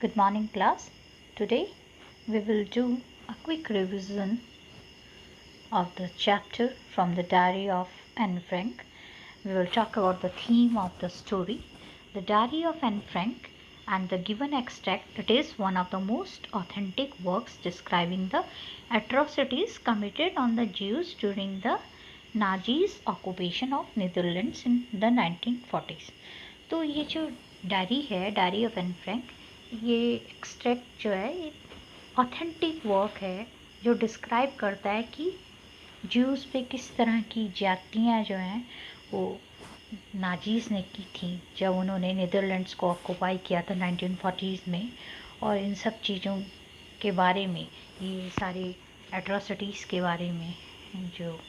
Good morning, class. Today we will do a quick revision of the chapter from the Diary of Anne Frank. We will talk about the theme of the story, the Diary of Anne Frank, and the given extract. It is one of the most authentic works describing the atrocities committed on the Jews during the Nazis occupation of Netherlands in the 1940s. तो ये जो diary है, diary of Anne Frank, ये extract जो है एक authentic work है जो डिस्क्राइब करता है कि ज्यूज़ पे किस तरह की ज्यादतियाँ जो हैं वो नाजीज़ ने की थी जब उन्होंने नीदरलैंड्स को ऑक्यूपाई किया था 1940s में। और इन सब चीज़ों के बारे में, ये सारी एट्रोसिटीज़ के बारे में जो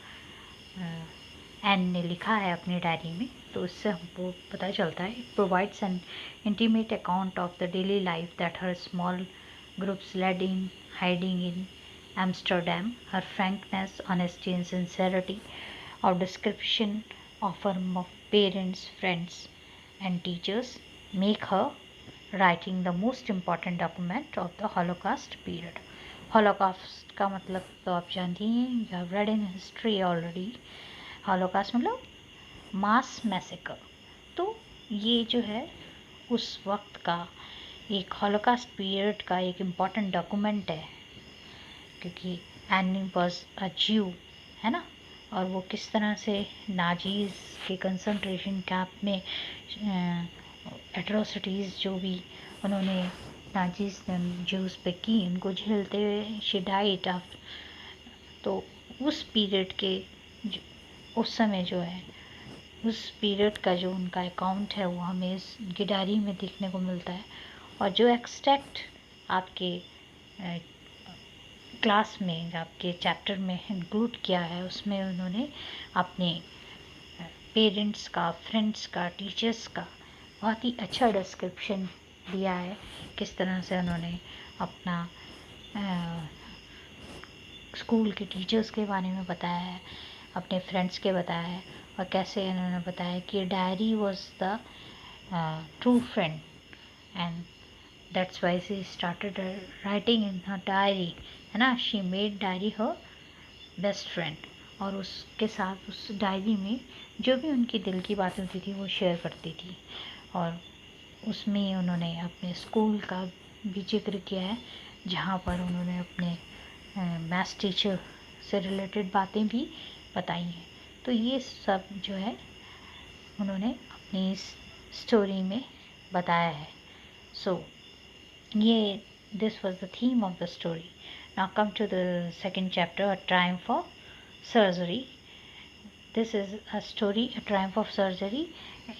एन ने लिखा है अपनी डायरी में, तो उससे हमको पता चलता है it provides an intimate account of the daily life that her small groups led in hiding in Amsterdam. Her frankness, honesty and sincerity of description of her parents, friends and teachers make her writing the most important document of the Holocaust period. Holocaust का मतलब तो आप जानती हैं, you have read in history already. Holocaust मतलब मास massacre. तो ये जो है उस वक्त का एक हॉलोकास्ट पीरियड का एक इम्पॉर्टेंट डॉक्यूमेंट है, क्योंकि एनी वॉज अ ज्यू, है ना। और वो किस तरह से नाजीज़ के कंसंट्रेशन कैंप में एट्रोसिटीज़ जो भी उन्होंने नाजीज़ ने ज्यूज़ पे की, उनको झेलते हुए शी डाइड ऑफ। तो उस पीरियड के उस समय जो है, उस पीरियड का जो उनका अकाउंट है वो हमें इस डायरी में देखने को मिलता है। और जो एक्सट्रैक्ट आपके क्लास में, आपके चैप्टर में इंक्लूड किया है, उसमें उन्होंने अपने पेरेंट्स का, फ्रेंड्स का, टीचर्स का बहुत ही अच्छा डिस्क्रिप्शन दिया है। किस तरह से उन्होंने अपना स्कूल के टीचर्स के बारे में बताया है, अपने फ्रेंड्स के बताया है, और कैसे उन्होंने बताया कि diary was the true friend and that's why she started writing in her diary, है ना। She made diary her best friend. और उसके साथ उस डायरी में जो भी उनकी दिल की बात होती थी वो शेयर करती थी। और उसमें उन्होंने अपने स्कूल का भी जिक्र किया है, जहाँ पर उन्होंने अपने मैथ्स टीचर से रिलेटेड बातें भी बताई हैं। तो ये सब जो है उन्होंने अपनी इस स्टोरी में बताया है। सो ये this was the theme of the story. Now come to the second chapter, A Triumph of Surgery. This is a story, A Triumph of Surgery.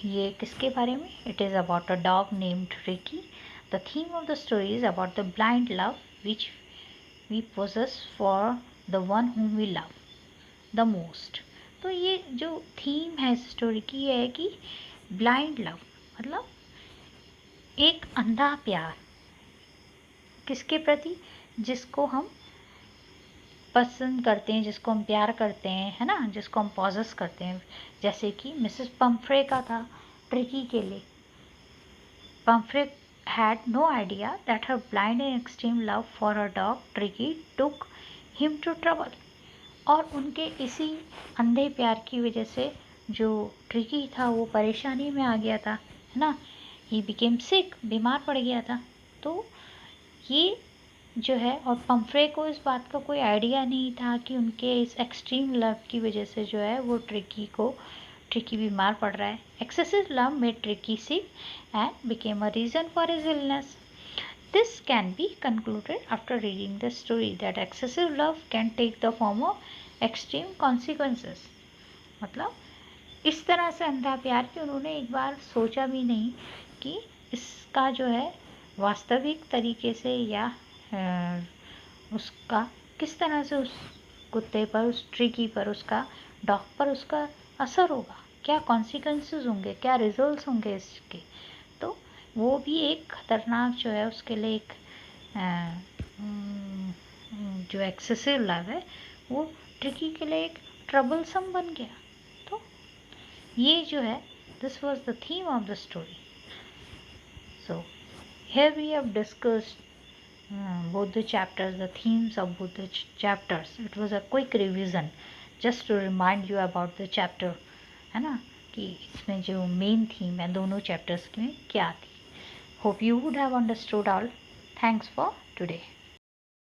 ये किसके बारे में? It is about a dog named Ricky. The theme of the story is about the blind love which we possess for the one whom we love the most. तो ये जो theme है इस story की ये है कि ब्लाइंड लव मतलब एक अंधा प्यार, किसके प्रति? जिसको हम पसंद करते हैं, जिसको हम प्यार करते हैं, है ना, जिसको हम पॉजेस करते हैं। जैसे कि मिसेस पंफ्रे का था ट्रिकी के लिए। Pumphrey had no idea that her blind and extreme love for her dog Tricky took him to trouble. और उनके इसी अंधे प्यार की वजह से जो ट्रिकी था वो परेशानी में आ गया था, है ना। ही बिकेम सिक, बीमार पड़ गया था। तो ये जो है, और पंफ्रे को इस बात का कोई आइडिया नहीं था कि उनके इस एक्सट्रीम लव की वजह से जो है वो ट्रिकी बीमार पड़ रहा है। Excessive love made tricky sick and became a reason for his illness. This can be concluded after reading the story that excessive love can take the form of extreme consequences. मतलब इस तरह से अंधा प्यार कि उन्होंने एक बार सोचा भी नहीं कि इसका जो है वास्तविक तरीके से या उसका किस तरह से उस कुत्ते पर, उस ट्रिकी पर, उसका डॉग पर उसका असर होगा, क्या कॉन्सिक्वेंसेस होंगे, क्या रिजल्ट्स होंगे इसके। तो वो भी एक खतरनाक जो है उसके लिए एक जो एक्सेसिव लव है वो ट्रिकी के लिए एक ट्रबलसम बन गया। तो ये जो है this was the theme of the story. So Here we have discussed both the chapters, the themes of both the chapters. It was a quick revision just to remind you about the chapter, है ना, कि इसमें जो main theme है दोनों chapters में क्या थी. Hope you would have understood all. Thanks for today.